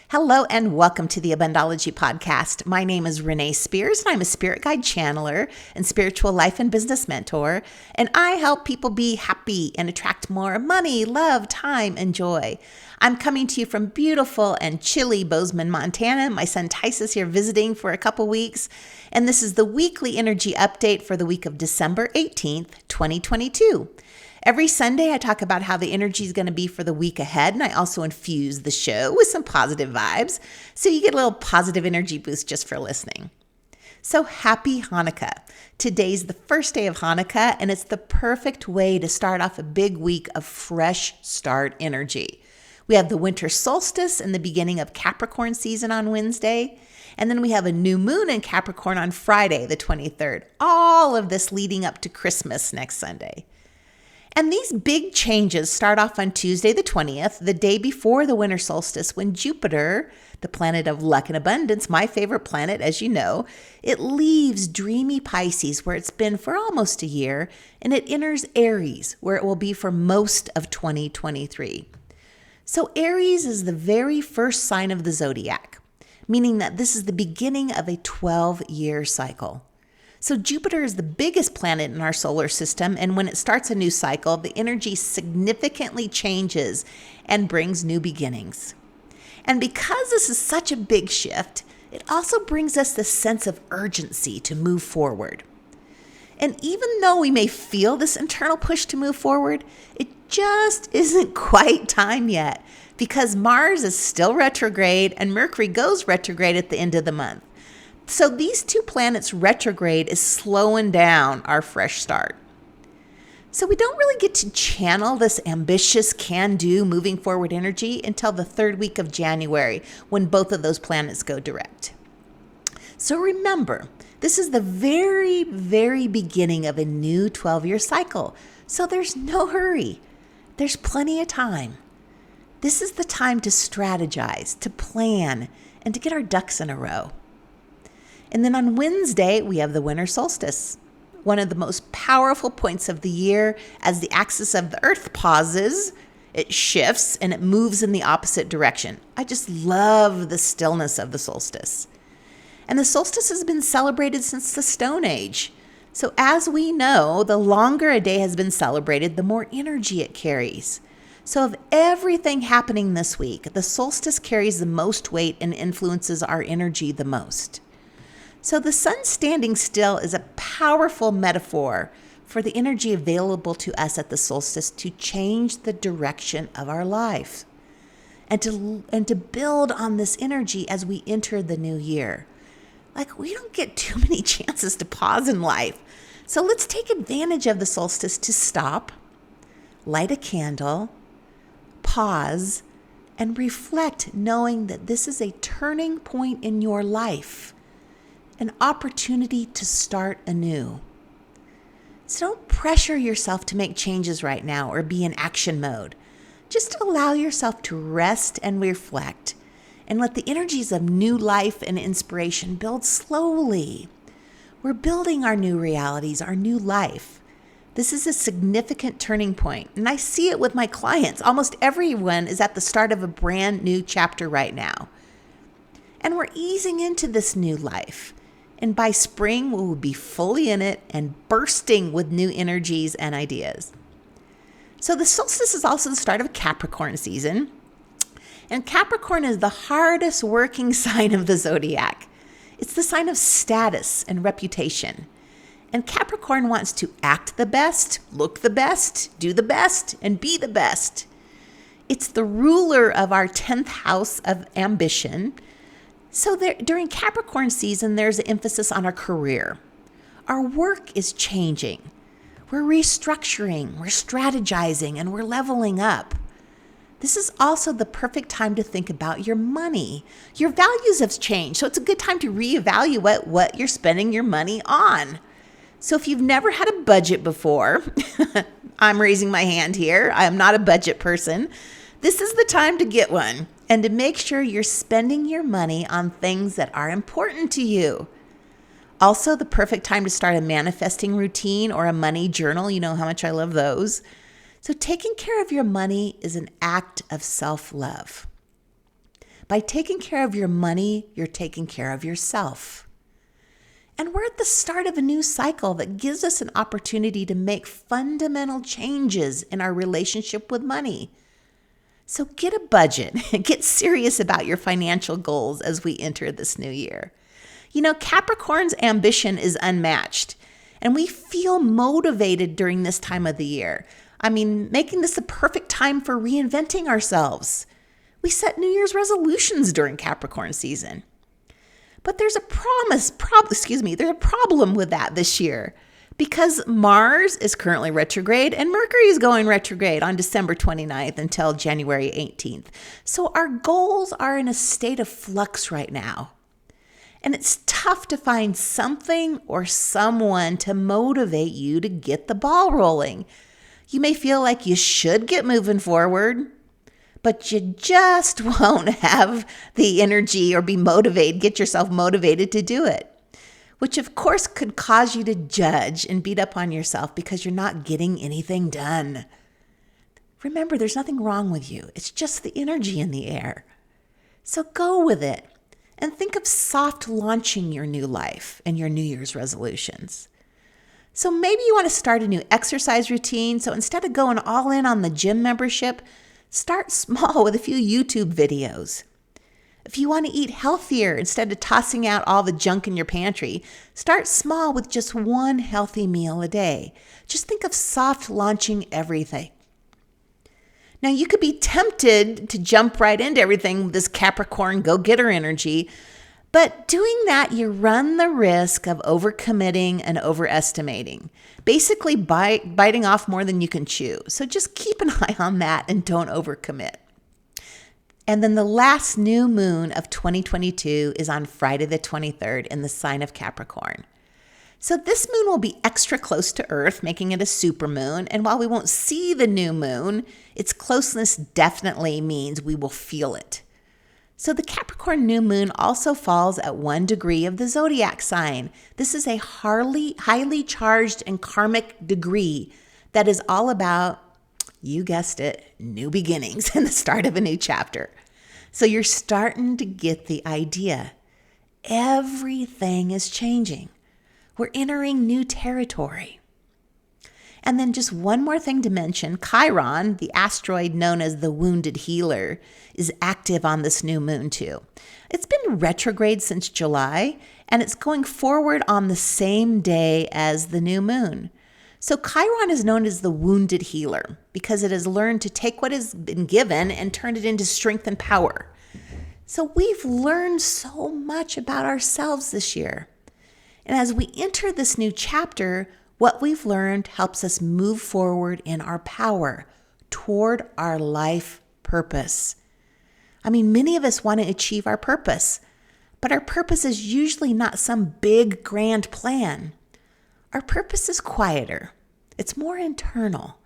Hello and welcome to the Abundology podcast. My name is Renee Spears and I'm a spirit guide channeler and spiritual life and business mentor. And I help people be happy and attract more money, love, time, and joy. I'm coming to you from beautiful and chilly Bozeman, Montana. My son Tice is here visiting for a couple weeks. And this is the weekly energy update for the week of December 18th, 2022. Every Sunday, I talk about how the energy is going to be for the week ahead, and I also infuse the show with some positive vibes, so you get a little positive energy boost just for listening. So happy Hanukkah. Today's the first day of Hanukkah, and it's the perfect way to start off a big week of fresh start energy. We have the winter solstice and the beginning of Capricorn season on Wednesday, and then we have a new moon in Capricorn on Friday, the 23rd. All of this leading up to Christmas next Sunday. And these big changes start off on Tuesday, the 20th, the day before the winter solstice, when Jupiter, the planet of luck and abundance, my favorite planet, as you know, it leaves dreamy Pisces, where it's been for almost a year, and it enters Aries, where it will be for most of 2023. So Aries is the very first sign of the zodiac, meaning that this is the beginning of a 12-year cycle. So Jupiter is the biggest planet in our solar system, and when it starts a new cycle, the energy significantly changes and brings new beginnings. And because this is such a big shift, it also brings us this sense of urgency to move forward. And even though we may feel this internal push to move forward, it just isn't quite time yet, because Mars is still retrograde and Mercury goes retrograde at the end of the month. So these two planets retrograde is slowing down our fresh start. So we don't really get to channel this ambitious can-do moving forward energy until the third week of January, when both of those planets go direct. So remember, this is the very, very beginning of a new 12-year cycle. So there's no hurry. There's plenty of time. This is the time to strategize, to plan, and to get our ducks in a row. And then on Wednesday, we have the winter solstice, one of the most powerful points of the year. As the axis of the earth pauses, it shifts and it moves in the opposite direction. I just love the stillness of the solstice. And the solstice has been celebrated since the Stone Age. So as we know, the longer a day has been celebrated, the more energy it carries. So of everything happening this week, the solstice carries the most weight and influences our energy the most. So the sun standing still is a powerful metaphor for the energy available to us at the solstice to change the direction of our life and to build on this energy as we enter the new year. Like, we don't get too many chances to pause in life. So let's take advantage of the solstice to stop, light a candle, pause, and reflect, knowing that this is a turning point in your life. An opportunity to start anew. So don't pressure yourself to make changes right now or be in action mode. Just allow yourself to rest and reflect and let the energies of new life and inspiration build slowly. We're building our new realities, our new life. This is a significant turning point, and I see it with my clients. Almost everyone is at the start of a brand new chapter right now. And we're easing into this new life. And by spring, we will be fully in it and bursting with new energies and ideas. So the solstice is also the start of Capricorn season. And Capricorn is the hardest working sign of the zodiac. It's the sign of status and reputation. And Capricorn wants to act the best, look the best, do the best, and be the best. It's the ruler of our 10th house of ambition. So during Capricorn season, there's an emphasis on our career. Our work is changing. We're restructuring, we're strategizing, and we're leveling up. This is also the perfect time to think about your money. Your values have changed, so it's a good time to reevaluate what you're spending your money on. So if you've never had a budget before, I'm raising my hand here. I am not a budget person. This is the time to get one and to make sure you're spending your money on things that are important to you. Also, the perfect time to start a manifesting routine or a money journal. You know how much I love those. So taking care of your money is an act of self-love. By taking care of your money, you're taking care of yourself. And we're at the start of a new cycle that gives us an opportunity to make fundamental changes in our relationship with money. So get a budget and get serious about your financial goals as we enter this new year. Capricorn's ambition is unmatched, and we feel motivated during this time of the year. Making this the perfect time for reinventing ourselves. We set New Year's resolutions during Capricorn season. But there's a problem with that this year, because Mars is currently retrograde and Mercury is going retrograde on December 29th until January 18th. So our goals are in a state of flux right now. And it's tough to find something or someone to motivate you to get the ball rolling. You may feel like you should get moving forward, but you just won't have the energy or get yourself motivated to do it, which of course could cause you to judge and beat up on yourself because you're not getting anything done. Remember, there's nothing wrong with you. It's just the energy in the air. So go with it and think of soft launching your new life and your New Year's resolutions. So maybe you want to start a new exercise routine. So instead of going all in on the gym membership, start small with a few YouTube videos. If you want to eat healthier instead of tossing out all the junk in your pantry, start small with just one healthy meal a day. Just think of soft launching everything. Now, you could be tempted to jump right into everything with this Capricorn go-getter energy, but doing that, you run the risk of overcommitting and overestimating, basically biting off more than you can chew. So just keep an eye on that and don't overcommit. And then the last new moon of 2022 is on Friday the 23rd in the sign of Capricorn. So this moon will be extra close to Earth, making it a supermoon. And while we won't see the new moon, its closeness definitely means we will feel it. So the Capricorn new moon also falls at 1 degree of the zodiac sign. This is a highly charged and karmic degree that is all about, you guessed it, new beginnings and the start of a new chapter. So you're starting to get the idea. Everything is changing. We're entering new territory. And then just one more thing to mention, Chiron, the asteroid known as the wounded healer, is active on this new moon too. It's been retrograde since July, and it's going forward on the same day as the new moon. So Chiron is known as the wounded healer because it has learned to take what has been given and turn it into strength and power. So we've learned so much about ourselves this year. And as we enter this new chapter, what we've learned helps us move forward in our power toward our life purpose. Many of us want to achieve our purpose, but our purpose is usually not some big, grand plan. Our purpose is quieter. It's more internal.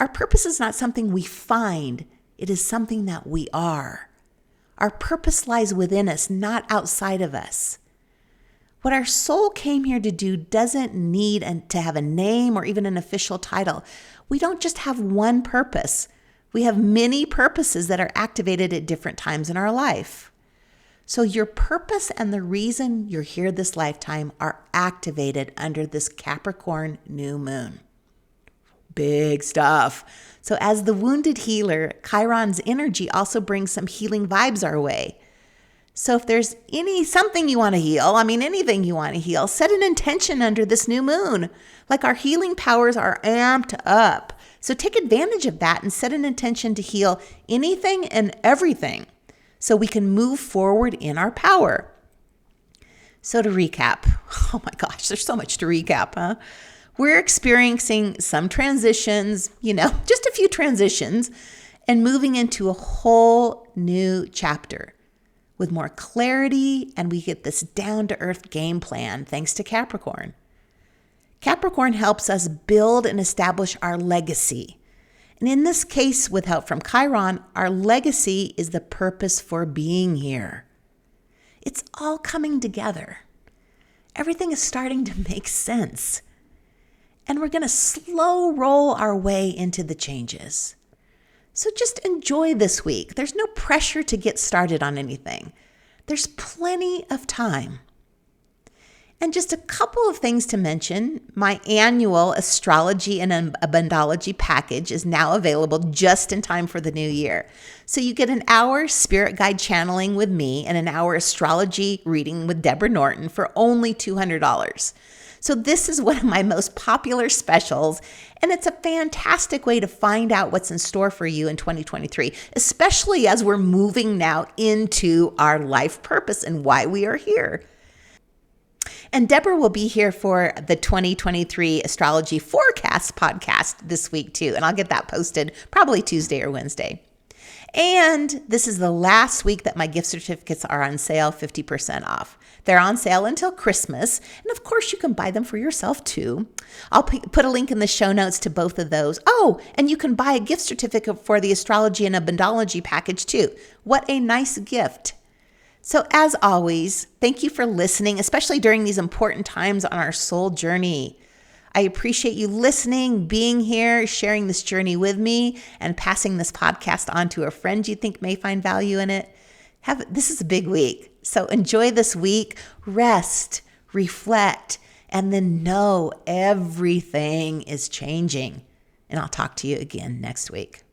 Our purpose is not something we find. It is something that we are. Our purpose lies within us, not outside of us. What our soul came here to do doesn't need to have a name or even an official title. We don't just have one purpose. We have many purposes that are activated at different times in our life. So your purpose and the reason you're here this lifetime are activated under this Capricorn new moon. Big stuff. So as the wounded healer, Chiron's energy also brings some healing vibes our way. So if there's something you want to heal, anything you want to heal, set an intention under this new moon. Like our healing powers are amped up. So take advantage of that and set an intention to heal anything and everything so we can move forward in our power. So to recap, oh my gosh, there's so much to recap, huh? We're experiencing some transitions, just a few transitions, and moving into a whole new chapter with more clarity, and we get this down-to-earth game plan thanks to Capricorn. Capricorn helps us build and establish our legacy. And in this case, with help from Chiron, our legacy is the purpose for being here. It's all coming together. Everything is starting to make sense. And we're going to slow roll our way into the changes. So just enjoy this week. There's no pressure to get started on anything. There's plenty of time. And just a couple of things to mention. My annual astrology and Abundology package is now available just in time for the new year. So you get an hour spirit guide channeling with me and an hour astrology reading with Deborah Norton for only $200. So this is one of my most popular specials, and it's a fantastic way to find out what's in store for you in 2023, especially as we're moving now into our life purpose and why we are here. And Deborah will be here for the 2023 Astrology Forecast podcast this week too. And I'll get that posted probably Tuesday or Wednesday. And this is the last week that my gift certificates are on sale, 50% off. They're on sale until Christmas. And of course, you can buy them for yourself too. I'll put a link in the show notes to both of those. Oh, and you can buy a gift certificate for the Astrology and Abundology package too. What a nice gift. So as always, thank you for listening, especially during these important times on our soul journey. I appreciate you listening, being here, sharing this journey with me, and passing this podcast on to a friend you think may find value in it. This is a big week, so enjoy this week, rest, reflect, and then know everything is changing. And I'll talk to you again next week.